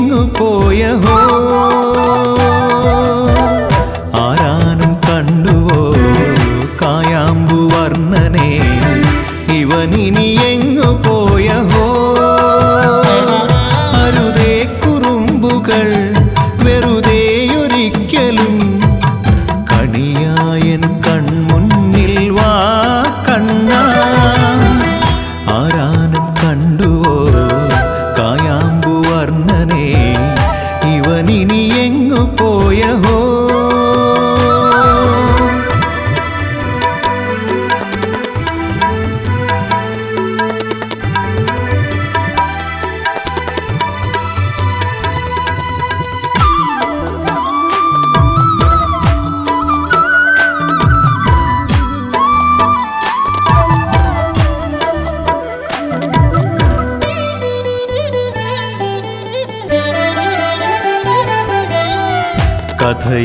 എങ്ങു പോയഹോ ആരാനും കണ്ടുവോ കായാമ്പു വർണ്ണനെ ഇവനിനി എങ്ങു പോയഹോ അരുതേ കുറുമ്പുകൾ വെറുതെയൊരിക്കലും കണിയായൻ കൺമുന്നിൽ വാ കണ്ണാ ആരാനും കണ്ടുവോ കായാമ്പു വർണ്ണനെ ഇവനിനി എങ്ങു പോയഹോ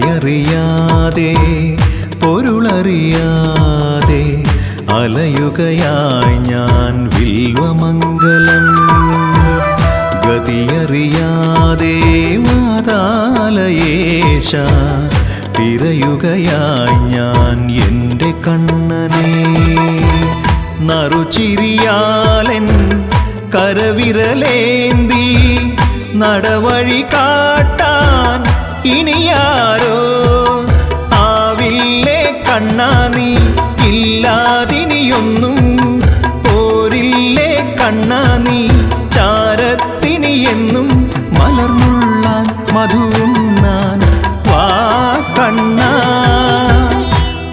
കഥയറിയാതെ പൊരുളറിയാതെ അലയുകയായി ഞാൻ വിൽവമംഗലം ഗതിയറിയാതെ വാതാലയേശ തിരയുകയായി ഞാൻ എൻ്റെ കണ്ണനെ നറുചിരിയാലൻ കരവിരലേന്തി നടവഴി കാട്ടാൻ ഇനിയാരോ ആവില്ലേ കണ്ണാ നീ ഇല്ലാതിനിയൊന്നും പോരില്ലേ കണ്ണാ നീ ചാരത്തിനി എന്നും മലർന്നുള്ളാൻ മധുവുണ്ണാൻ വാ കണ്ണാ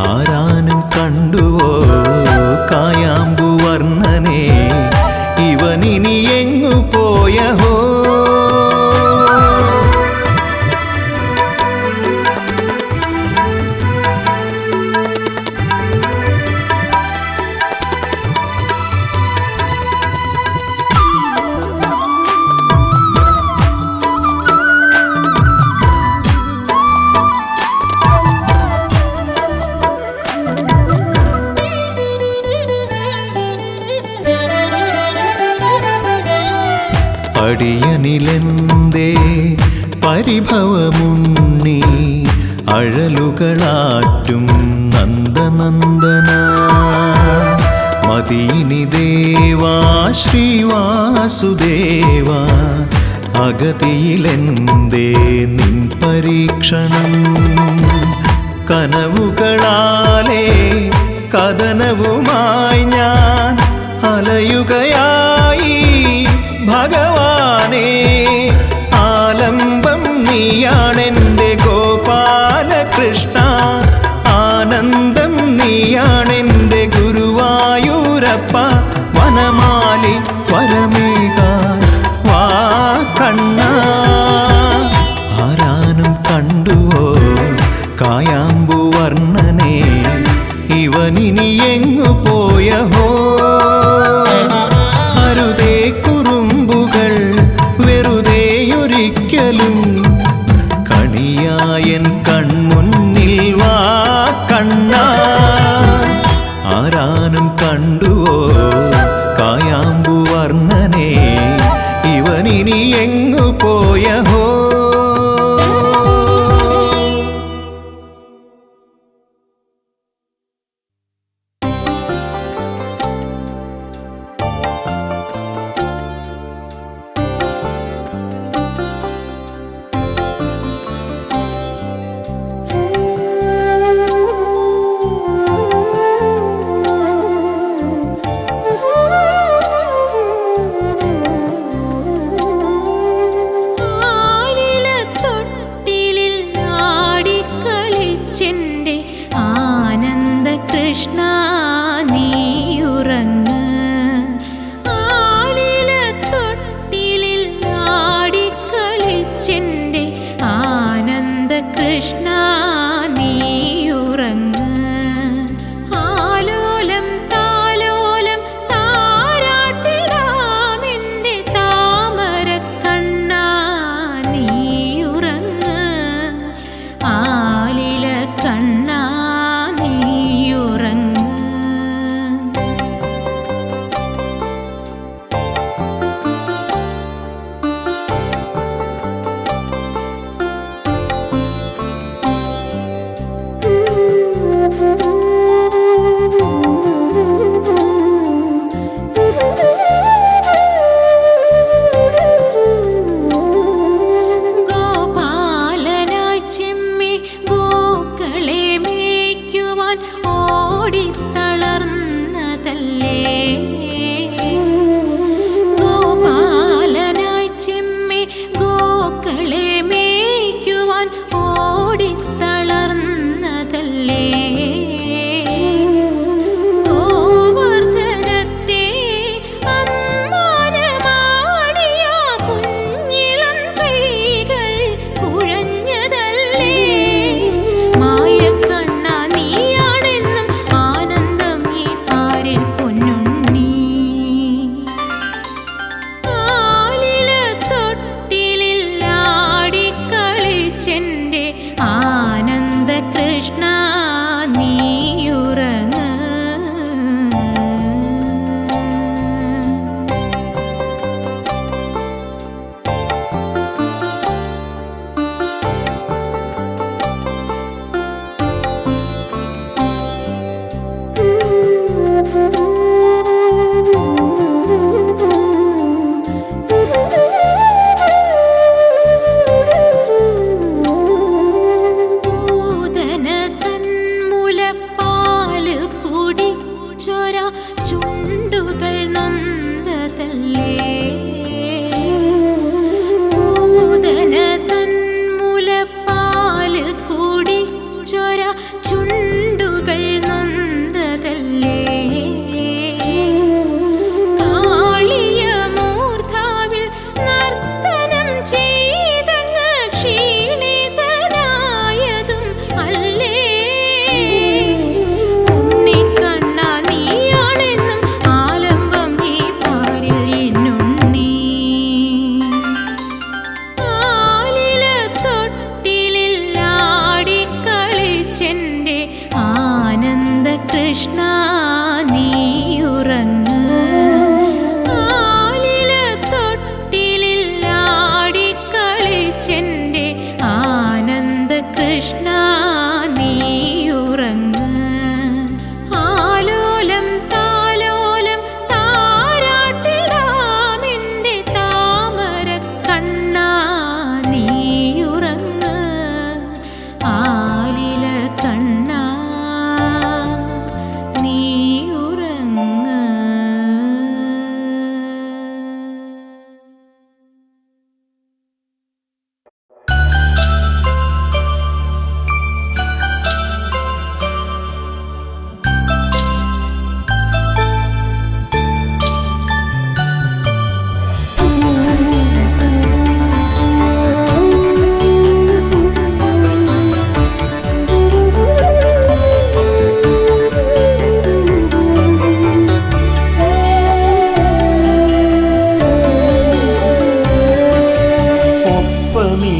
ആരാനും കണ്ടുവോ കായാമ്പു വർണ്ണനെ ഇവനിനി എങ്ങു പോയഹോ അടിയനിലെന്തേ പരിഭവമുണ്ണി അഴലുകളാറ്റും നന്ദനന്ദന മദീനി ദേവാ ശ്രീവാസുദേവ അഗതിയിലെന്തേ നിൻ പരീക്ഷണം കനവുകളാലേ കഥനവുമായി ഞാൻ അലയുകയായി ഭഗവാനേ ആലംബം നീയാണെൻ്റെ ഗോപാലകൃഷ്ണ ആനന്ദം നീയാണെൻ്റെ ഗുരുവായൂരപ്പ വനമാലി വരമേകാൻ വാ കണ്ണാ ആരാനും കണ്ടുവോ കായാമ്പു വർണ്ണനെ ഇവനിനി എങ്ങു പോയഹോ അരുതേ കുറുമ്പുകൾ വെറുതെ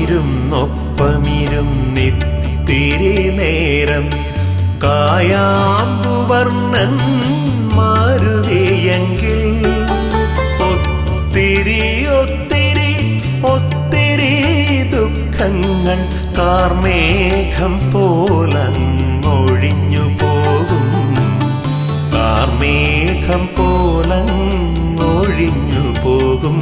ഒപ്പമിരുന്നിത്തിരി നേരം കായാമ്പുവർണ്ണൻ മാരുതിയെങ്കിൽ ഒത്തിരി ഒത്തിരി ഒത്തിരി ദുഃഖങ്ങൾ കാർമേഘം പോലങ്ങൊഴിഞ്ഞു പോകും, കാർമേഘം പോലങ്ങൊഴിഞ്ഞു പോകും.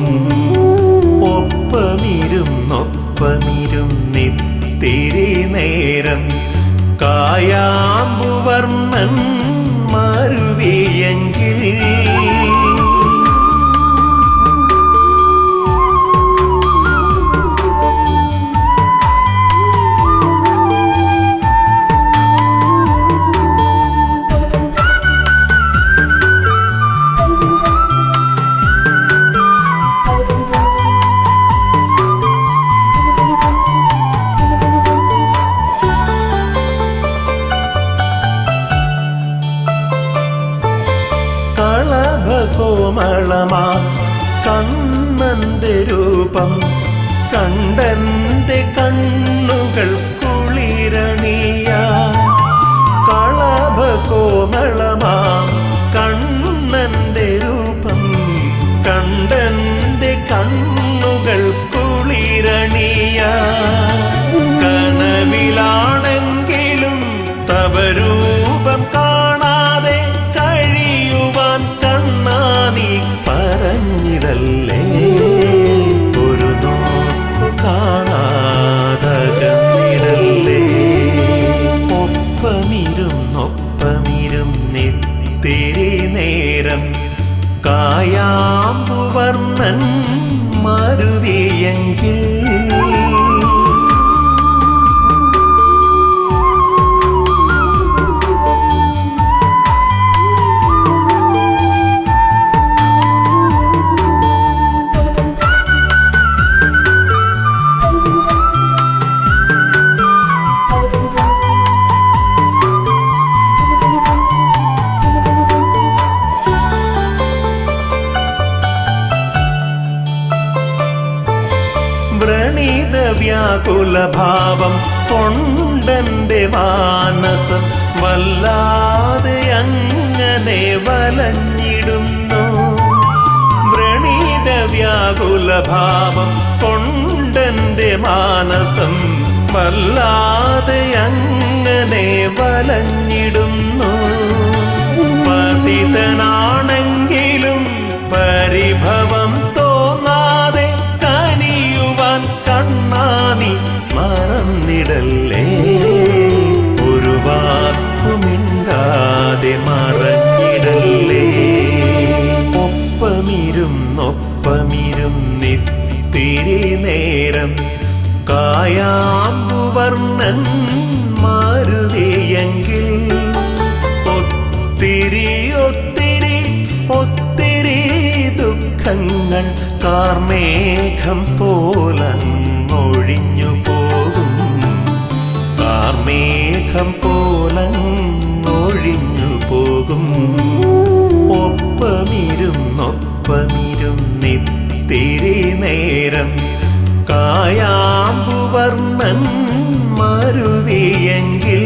ഒപ്പമിരുന്നിത്തിരി നേരം കായാമ്പുവർണ്ണൻ മാരുതിയെങ്കിൽ കോമളമാ കണ്ണന്റെ രൂപം കണ്ടന്റെ കണ്ണുകൾ കുളിരണിയ, കളഭ കോമളമാ കണ്ണന്റെ രൂപം കണ്ടന്റെ കണ്ണുകൾ കുളിരണിയ, കനവിലാണെങ്കിലും തവ രൂപം കാണാതെ കഴിയുവാൻ കണ്ണാനി പറഞ്ഞിടല്ലേ, ഒരു നോക്കു കാണാതകന്നിടല്ലേ. ഒപ്പമിരുന്നിത്തിരി നേരം കായാമ്പുവർണ്ണൻ മാരുതിയെങ്കിൽ വ്യാകുലഭാവം കൊണ്ടന്റെ മാനസം വല്ലാതെ അങ്ങനെ വലഞ്ഞിടുന്നു, വ്രണീത വ്യാകുലഭാവം കൊണ്ടന്റെ മാനസം വല്ലാതെ അങ്ങനെ വലഞ്ഞിടുന്നു. പതിതനാണെങ്കിലും പരിഭവം തോന്നാതെ കനിയുവാൻ കണ്ണാനി മറന്നിടല്ലേ, ഒരു വാക്കുമിണ്ടാതെ മറഞ്ഞിടല്ലേ. ഒപ്പമിരുന്നിത്തിരി നേരം കായാമ്പുവർണ്ണൻ മാരുതിയെങ്കിൽ ഒത്തിരി ഒത്തിരി ഒത്തിരി ദുഃഖങ്ങൾ കാർമേഘം പോലങ്ങൊഴിഞ്ഞു പോകും, കാർമേഘം പോലങ്ങൊഴിഞ്ഞു പോകും. ഒപ്പമിരുന്നിത്തിരി നേരം കായാമ്പുവർണ്ണൻ മാരുതിയെങ്കിൽ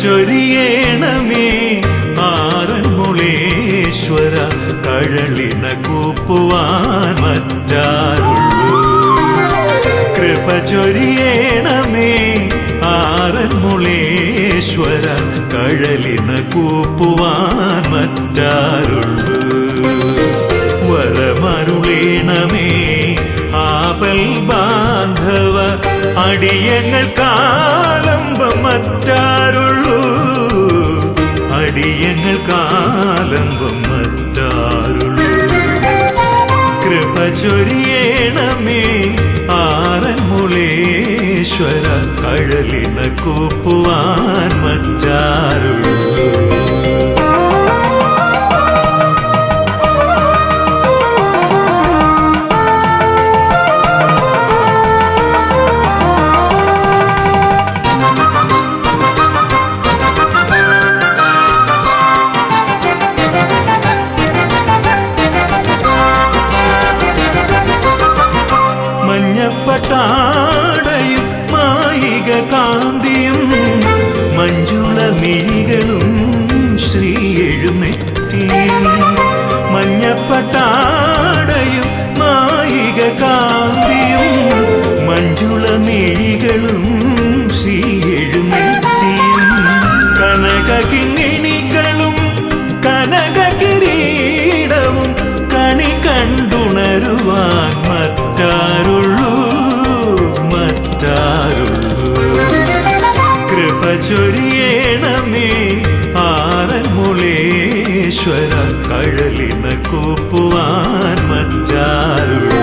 ചൊരിയേണമേ ആറന്മുളേശ്വര കഴലിന കൂപ്പുവാൻ മറ്റാരുള്ളൂ. കൃപ ചൊരിയണമേ ആറന്മുളേശ്വര, കഴലിന കൂപ്പുവാൻ മറ്റാരുള്ളൂ. വരമരുളേണമേ ആപൽ ബാന്ധവ, അടിയങ്ങൾക്കാലംബം മറ്റാരുള്ളൂ. അടിയങ്ങൾക്കാലംബം മറ്റാരുള്ളൂ. കൃപ ചൊരിയണമേ ആറന്മുളേശ്വര, കഴലിന കൂപ്പുവാൻ മറ്റാരുള്ളൂ. മഞ്ഞപ്പട്ടാടയും മായിക കാന്തിയും മഞ്ജുള മിഴികളും ശ്രീ എഴുന്നേറ്റിയും. മഞ്ഞപ്പട്ടാടയും മായിക കാന്തിയും മഞ്ജുള മിഴികളും ശ്രീ എഴുന്നേറ്റിയും. കനകകിങ്ങിണികളും കനകകിരീടവും കണി കണ്ടുണരുവാൻ മറ്റാരുള്ളൂ. മറ്റാരുള്ളൂ. കൃപ ചൊരിയണമേ ആറന്മുളേശ്വര, കഴലിന കൂപ്പുവാൻ മറ്റാരുള്ളൂ.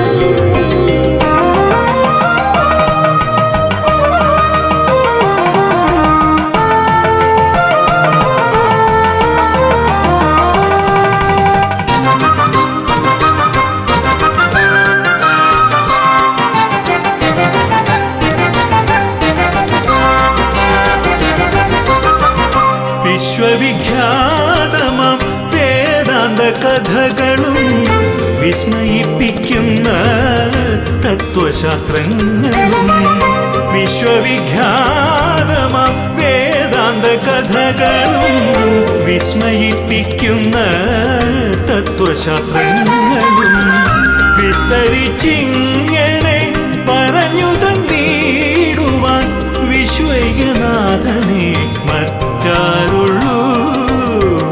വിശ്വവിഖ്യാതമാം വേദാന്ത കഥകളും വിസ്മയിപ്പിക്കുന്ന തത്വശാസ്ത്രങ്ങളും. വിശ്വവിഖ്യാതമാം വേദാന്ത കഥകളും വിസ്മയിപ്പിക്കുന്ന തത്വശാസ്ത്രങ്ങളും വിസ്തരിച്ചിങ്ങനെ പറഞ്ഞു തന്നിടുവാൻ വിശ്വൈകനാഥനെ മറ്റാരുള്ളൂ.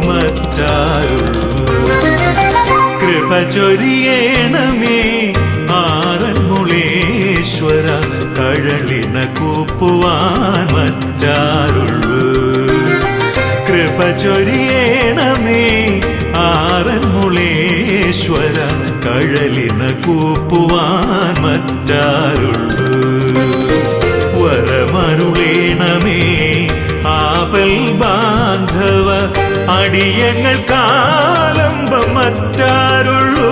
മറ്റാരുള്ളൂ. കൃപ ചൊരിയണമേ ആറന്മുളേശ്വര, കഴലിന കൂപ്പുവാൻ മറ്റാരുള്ളൂ. കൃപ ചൊരിയണമേ ആറന്മുളേശ്വര, കഴലിന കൂപ്പുവാൻ മറ്റാരുള്ളൂ. വരമരുളേണമേ ആപൽ ബാന്ധവ, അടിയങ്ങൾക്കാലംബം മറ്റാരുള്ളൂ.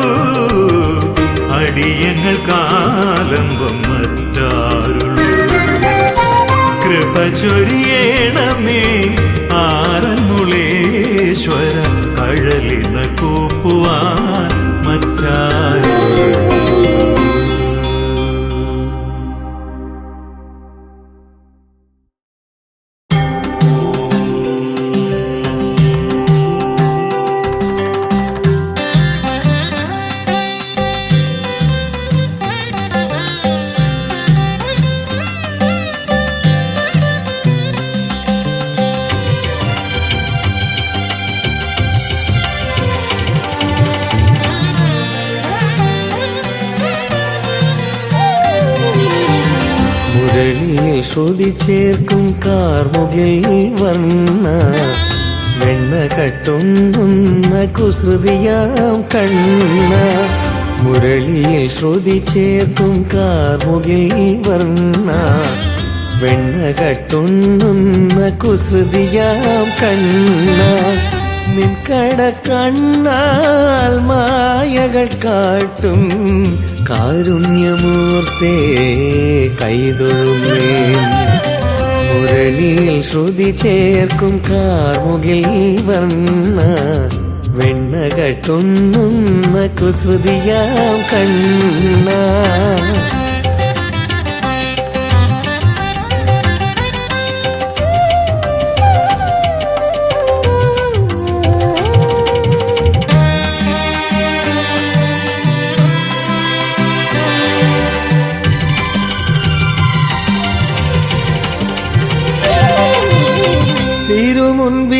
അടിയങ്ങൾക്കാലംബം മറ്റാരുള്ളൂ. കൃപ ചൊരിയണമേ ആറന്മുളേശ്വര, കഴലിന കൂപ്പുവാൻ മറ്റാരുള്ളൂ. ശ്രുതി ചേർക്കും കാർമുകിൽ വർണ്ണ, വെണ്ണ കട്ടുന്ന കുസൃതിയാം കണ്ണ. മുരളിയിൽ ശ്രുതി ചേർക്കും കാർമുകിൽ വർണ്ണ, വെണ്ണ കട്ടുന്ന കുസൃതിയാം കണ്ണ. നിൻകട കണ്ണാൽ മായകൾ കാട്ടും കാരുണ്യമൂർത്തേ കൈതൊഴുമേ. മുരളിയിൽ ശ്രുതി ചേർക്കും കാർമുകിൽ വർണ്ണ, വെണ്ണ കട്ടുന്ന കുസൃതിയാം കണ്ണ.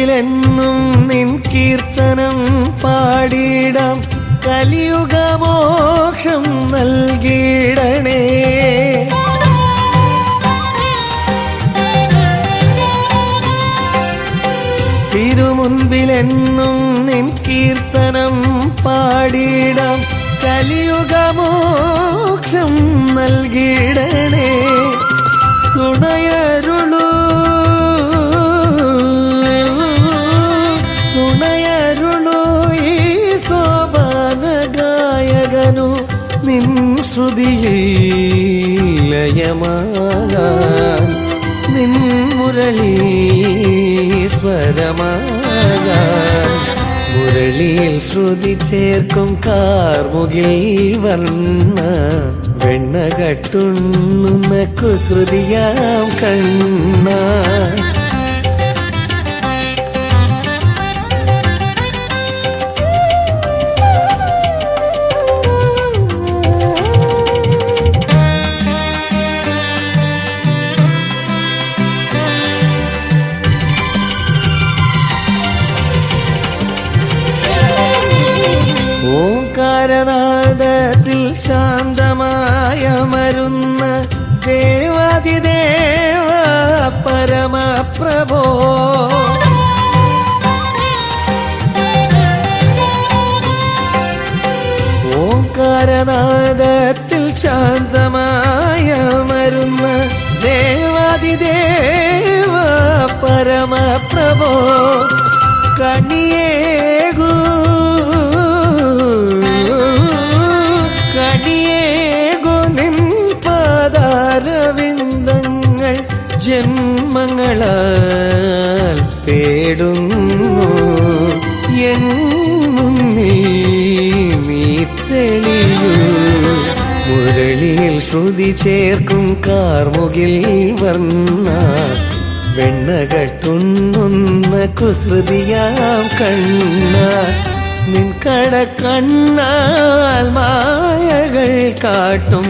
തിരുമുൻപിലെന്നും നിൻ കീർത്തനം പാടിടാം കലിയുഗമോക്ഷം നൽകിടണേ. തിരുമുൻപിലെന്നും നിൻ കീർത്തനം പാടിടാം കലിയുഗമോക്ഷം നൽകിടണേ. തുണയരുളൂ തുണയരുളൂ ഈ സോപാനഗായകനു നിൻ ശ്രുതിയിൽ ലയമാകാൻ, നിൻ മുരളീ സ്വരമാകാൻ. മുരളിയിൽ ശ്രുതി ചേർക്കും കാർമുകിൽ വർണ്ണ വെണ്ണ കട്ടുണ്ണുന്ന കുസൃതിയാം കണ്ണ. ഓംകാരനാദത്തിൽ ശാന്തമായ മരുന്ന ദേവാതിദേവ പരമപ്രഭോ. ഓംകാരനാദത്തിൽ ശാന്തമായ മരുന്ന ദേവാതിദേവ പരമപ്രഭോ. കണിയേകൂ കണിയേകു നിൻ പാദാരവിന്ദങ്ങൾ ജന്മങ്ങളാൽ തേടുന്നു. എൻ മുന്നിൽ നീ തെളിയൂ. മുരളിയിൽ ശ്രുതി ചേർക്കും കാർമുകിൽ വർണ്ണ വെണ്ണ കട്ടുണ്ണുന്ന കുസൃതിയാം കണ്ണ. നിൻ കടക്കണ്ണാൽ മായകൾ കാട്ടും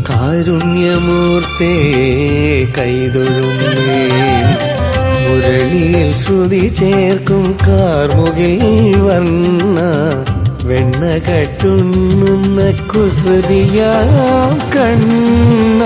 കാരുണ്യമൂർത്തേ കൈതൊഴുന്നേ. മുരളിയിൽ ശ്രുതി ചേർക്കും കാർമുകിൽ വർണ്ണ വെണ്ണ കട്ടുണ്ണുന്ന കുസൃതിയാം കണ്ണ.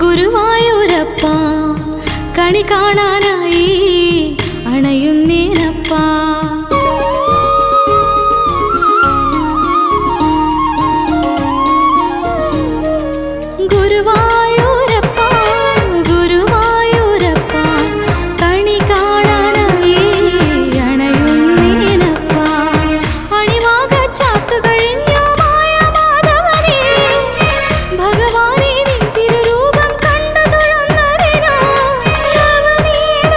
ഗുരുവായൂരപ്പ കണി കാണാനായി അണയുന്നേനപ്പ. ഗുരുവായൂരപ്പ ഗുരുവായൂരപ്പ കണി കാണാനായി അണയുന്നേനപ്പ. അണിവാക ചാത്തു കഴിഞ്ഞു മായ മാധവനേ ഭഗവാനേ. നിൻ തിരുരൂപം കണ്ടു തൊഴുന്നതിനോ നവനീത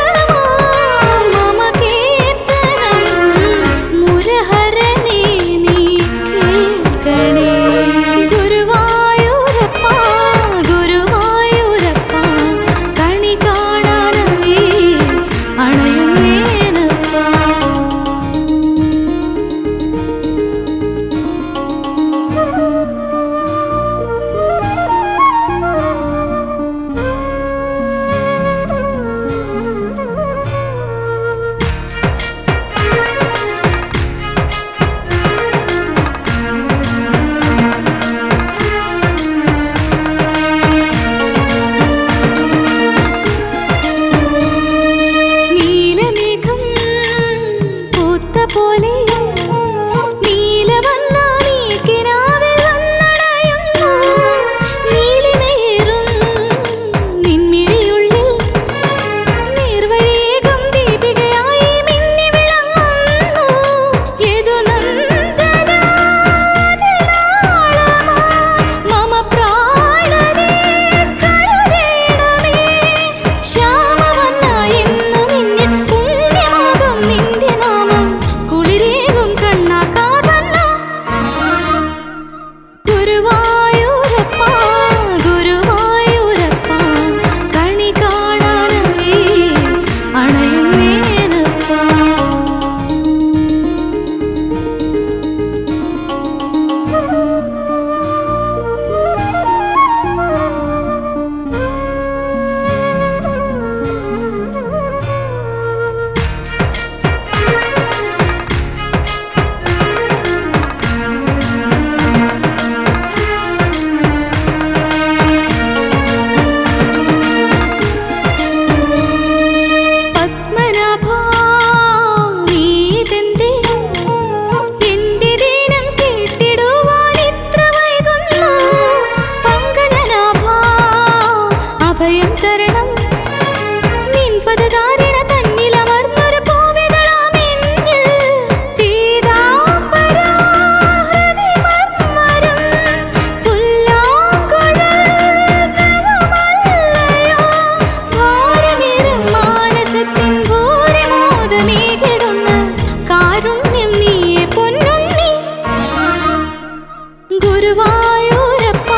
ഗുരുവായൂരപ്പ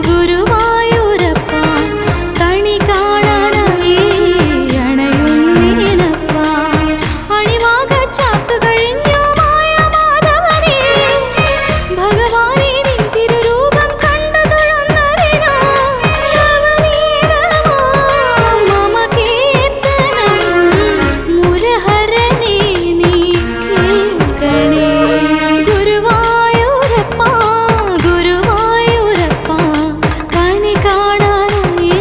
ഗുരുവായൂരപ്പ കണി കാണാനായി അണയുന്നേനപ്പ അണിവാക ചാത്തു കഴിഞ്ഞു മായ മാധവനേ ഭഗവാനേ നിൻ തിരുരൂപം കണ്ടു തൊഴുന്നതിനോ നവനീതമാം മമ കീർത്തനം മുരഹരനേ നീ കേൾക്കണേ ഗുരുവായൂരപ്പ ഗുരുവായൂരപ്പ കണി കാണാനായി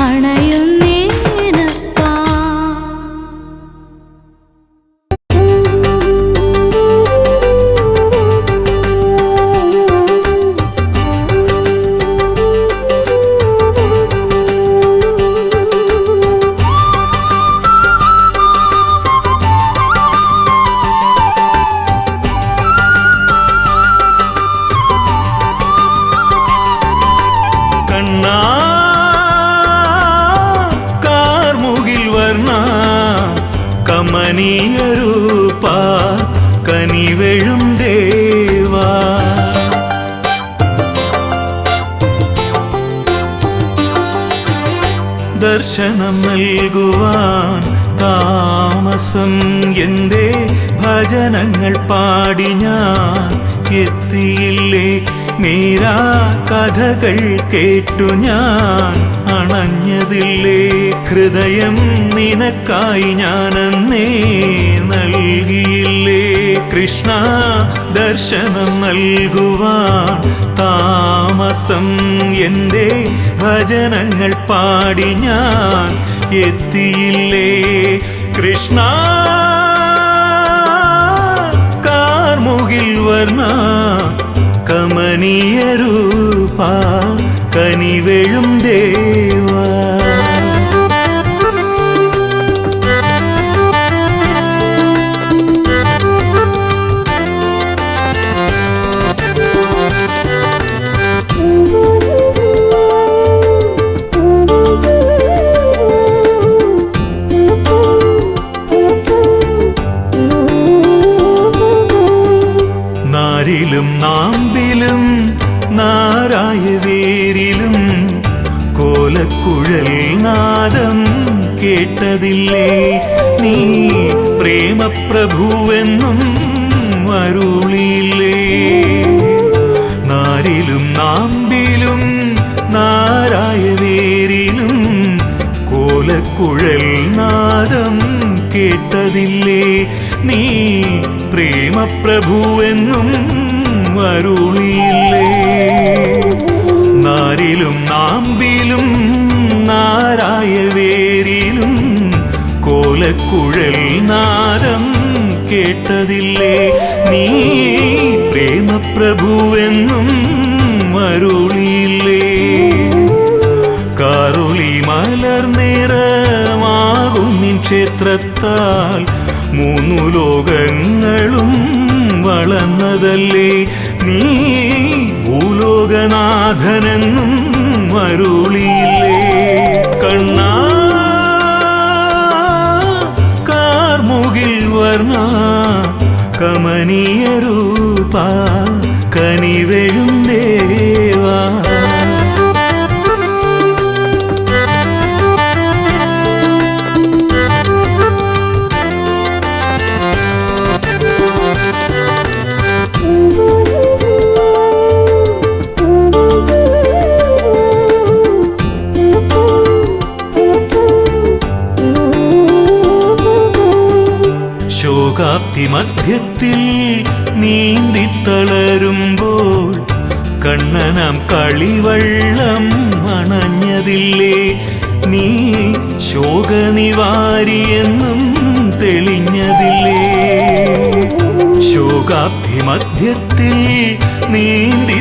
അണയുന്നേനപ്പ കണ്ണാ കാർമുകിൽ വർണ്ണ കമനീയ രൂപ കനിവെഴും ദേവാ ദർശനം നൽകുവാൻ താമസം എന്തേ ഭജനങ്ങൾ പാടി ഞാൻ എത്തിയില്ലേ മീരാ കഥകൾ കേട്ടു ഞാൻ അണഞ്ഞതില്ലേ ഹൃദയം നിനക്കായി ഞാനന്നേ നൽകിയില്ലേ കൃഷ്ണ ദർശനം നൽകുവാൻ താമസം എന്തേ ഭജനങ്ങൾ പാടി ഞാൻ എത്തിയില്ലേ കൃഷ്ണ കാർമുകിൽ വർണ്ണ കമനീയ രൂപ കനിവെഴും ദേവാ നാരിലും നാമ്പിലും നാരായ വേരിലും കോലക്കുഴൽ നാദം കേട്ടതില്ലേ നീ പ്രേമപ്രഭുവെന്നും അരുളിയില്ലേ നാരിലും നാമ്പിലും നാരായ വേരിലും കോലക്കുഴൽ നാദം കേട്ടതില്ലേ നീ പ്രേമപ്രഭുവെന്നും അരുളിയില്ലേ നാരിലും നാമ്പിലും നാരായ വേരിലും കോലക്കുഴൽ നാദം കേട്ടതില്ലേ നീ പ്രേമപ്രഭുവെന്നും അരുളിയില്ലേ കാറുളി മലർനിറമാകും നിൻ ക്ഷേത്രത്താൽ മൂന്നു ലോകങ്ങളും വളർന്നതല്ലേ നീ ഭൂലോകനാഥനെന്നും അരുളിയില്ലേ കണ്ണാ കാർമുകിൽ വർണ്ണ കമനീയ രൂപ കനിവെഴും ദേവാ ശോകാബ്ധി മധ്യത്തിൽ നീന്തിത്തളരുമ്പോൾ കണ്ണനാം കളിവള്ളം അണഞ്ഞതില്ലേ നീ ശോകനിവാരിയെന്നും തെളിഞ്ഞതില്ലേ ശോകാബ്ധി മധ്യത്തിൽ നീന്തിത്തളരുമ്പോൾ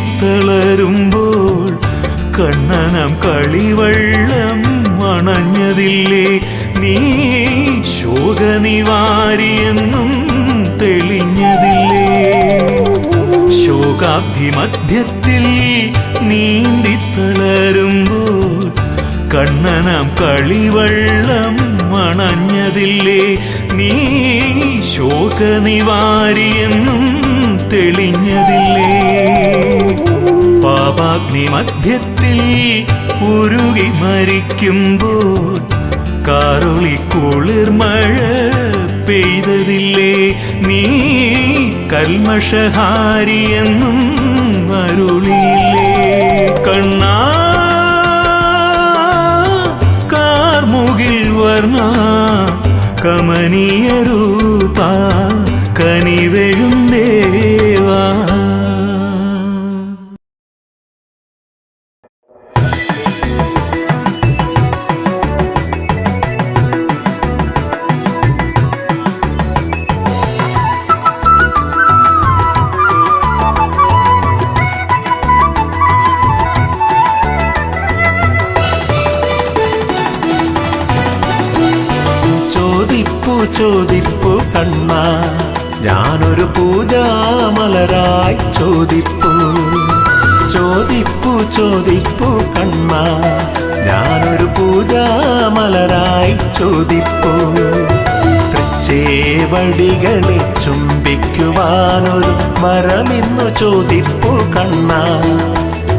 കണ്ണനാം കളിവള്ളം അണഞ്ഞതില്ലേ നീ ശോകനിവാരിയെന്നും തെളിഞ്ഞതില്ലേ ശോകാബ്ധി മധ്യത്തിൽ നീന്തിത്തളരുമ്പോൾ കണ്ണനാം കളിവള്ളം അണഞ്ഞതില്ലേ നീ ശോകനിവാരിയെന്നും തെളിഞ്ഞതില്ലേ നീ മധ്യത്തിൽ ഉരുകി മരിക്കുമ്പോൾ കാറൊളി കുളിർമഴ പെയ്തതില്ലേ? നീ കൽമഷഹാരിയെന്നും അരുളിയില്ലേ? കണ്ണാ കാർമുകിൽ വർണ്ണ കമനീയ രൂപ കനിവെഴും ദേവാ. ചോദിപ്പു കണ്ണ ഞാനൊരു പൂജാമലരായി ചോദിപ്പു. ചോദിപ്പു കണ്ണ ഞാനൊരു പൂജാമലരായി ചോദിപ്പു. തൃച്ചേവടികളെ ചുംബിക്കുവാനൊരു മരമിന്നു ചോദിപ്പു കണ്ണ.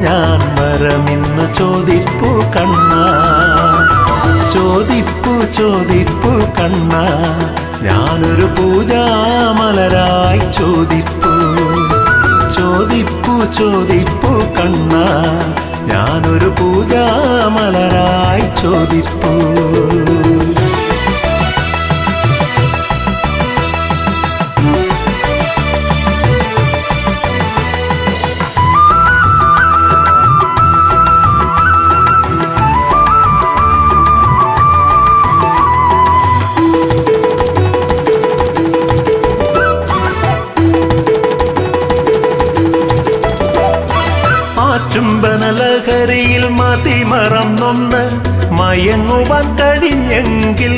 ഞാൻ മരമിന്നു ചോദിപ്പു കണ്ണ. ചോദിപ്പു കണ്ണ ഞാനൊരു പൂജാമലരായി ചോദിപ്പു. ചോദിപ്പു കണ്ണ ഞാനൊരു പൂജാമലരായി ചോദിപ്പു. ചുംബനലഹരിയിൽ മതിമറന്നൊന്ന് മയങ്ങുവാൻ കഴിഞ്ഞെങ്കിൽ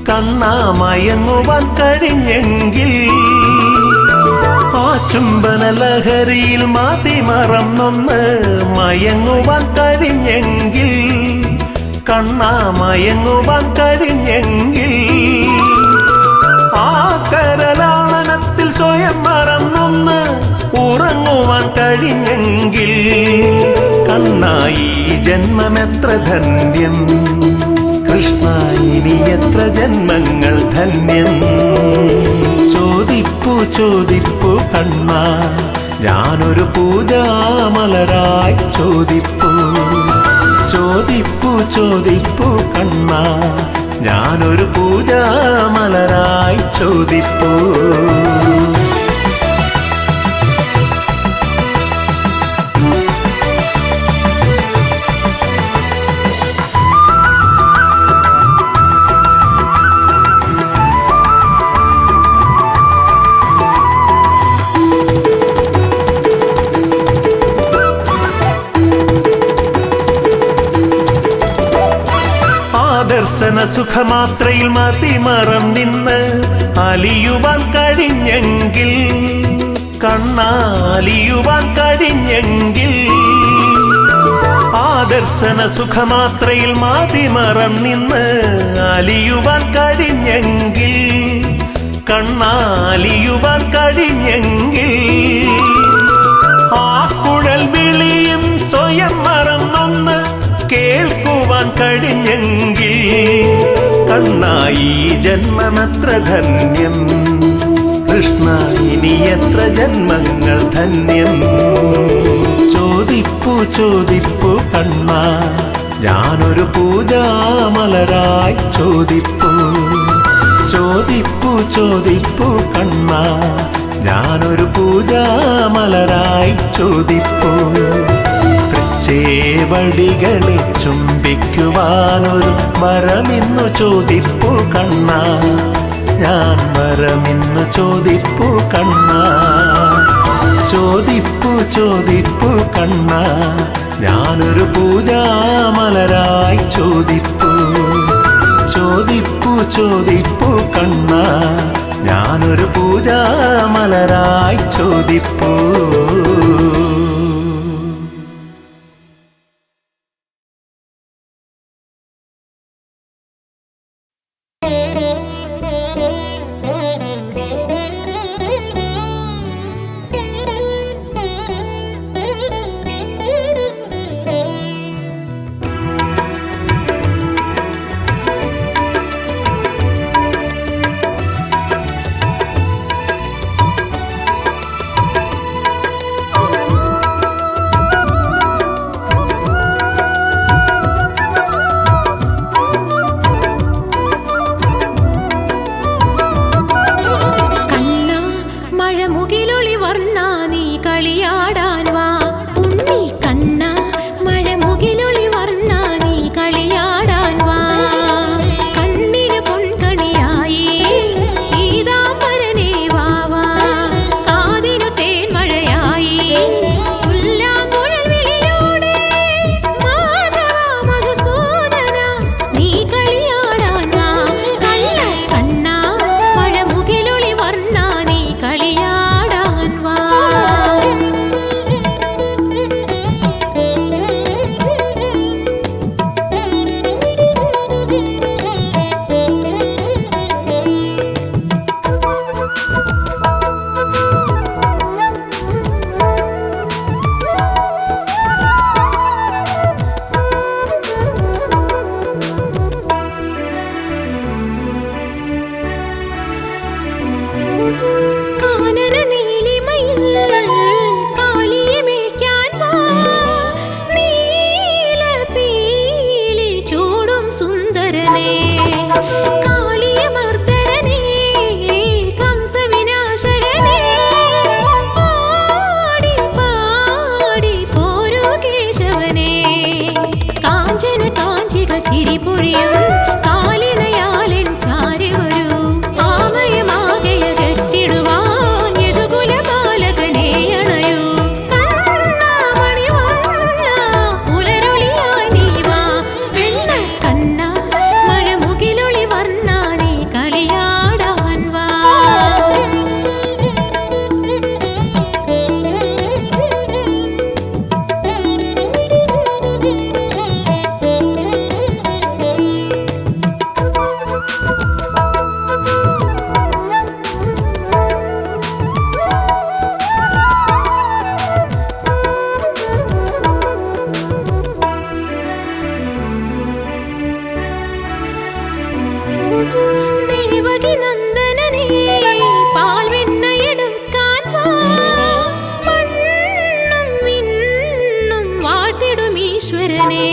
കണ്ണാ മയങ്ങുവാൻ കഴിഞ്ഞെങ്കിൽ. ആ ചുംബനലഹരിയിൽ മതിമറന്നൊന്ന് മയങ്ങുവാൻ കഴിഞ്ഞെങ്കിൽ കണ്ണാ മയങ്ങുവാൻ കഴിഞ്ഞെങ്കിൽ. ആ കരലാളനത്തിൽ സ്വയം മറന്നൊന്ന് ഉറങ്ങുവാൻ കഴിഞ്ഞെങ്കിൽ കണ്ണായി ജന്മമെത്ര ധന്യം. കൃഷ്ണ ഇനി എത്ര ജന്മങ്ങൾ ധന്യം. ചോദിപ്പു കണ്ണ ഞാനൊരു പൂജാമലരായി ചോദിപ്പു. ചോദിപ്പു കണ്ണ ഞാനൊരു പൂജാമലരായി ചോദിപ്പു. ദർശന സുഖമാത്രയിൽ മതിമറന്നിന്ന് അലിയുവാൻ കഴിഞ്ഞെങ്കിൽ കണ്ണാലിയുവാൻ കഴിഞ്ഞെങ്കിൽ. ആ ദർശന സുഖമാത്രയിൽ മതിമറന്നിന്ന് അലിയുവാൻ കഴിഞ്ഞെങ്കിൽ കണ്ണാലിയുവാൻ കഴിഞ്ഞെങ്കിൽ. ആ കുഴൽ വിളിയും സ്വയം മറന്നൊന്ന് കേൾക്കുവാൻ കഴിഞ്ഞെങ്കിൽ കണ്ണായി ജന്മമെത്ര ധന്യം. കൃഷ്ണ ഇനി എത്ര ജന്മങ്ങൾ ധന്യം. ചോദിപ്പു കണ്ണ ഞാനൊരു പൂജാമലരായി ചോദിപ്പു. ചോദിപ്പു കണ്ണ ഞാനൊരു പൂജാമലരായി ചോദിപ്പു. ചേവടികളെ ചുംബിക്കുവാനൊരു മരമിന്നു ചോദിപ്പു കണ്ണ. ഞാൻ മരമിന്നു ചോദിപ്പു കണ്ണ. ചോദിപ്പു കണ്ണ ഞാനൊരു പൂജാമലരായി ചോദിപ്പു. ചോദിപ്പു കണ്ണ ഞാനൊരു പൂജാമലരായി ചോദിപ്പു. ഈശ്വരനെ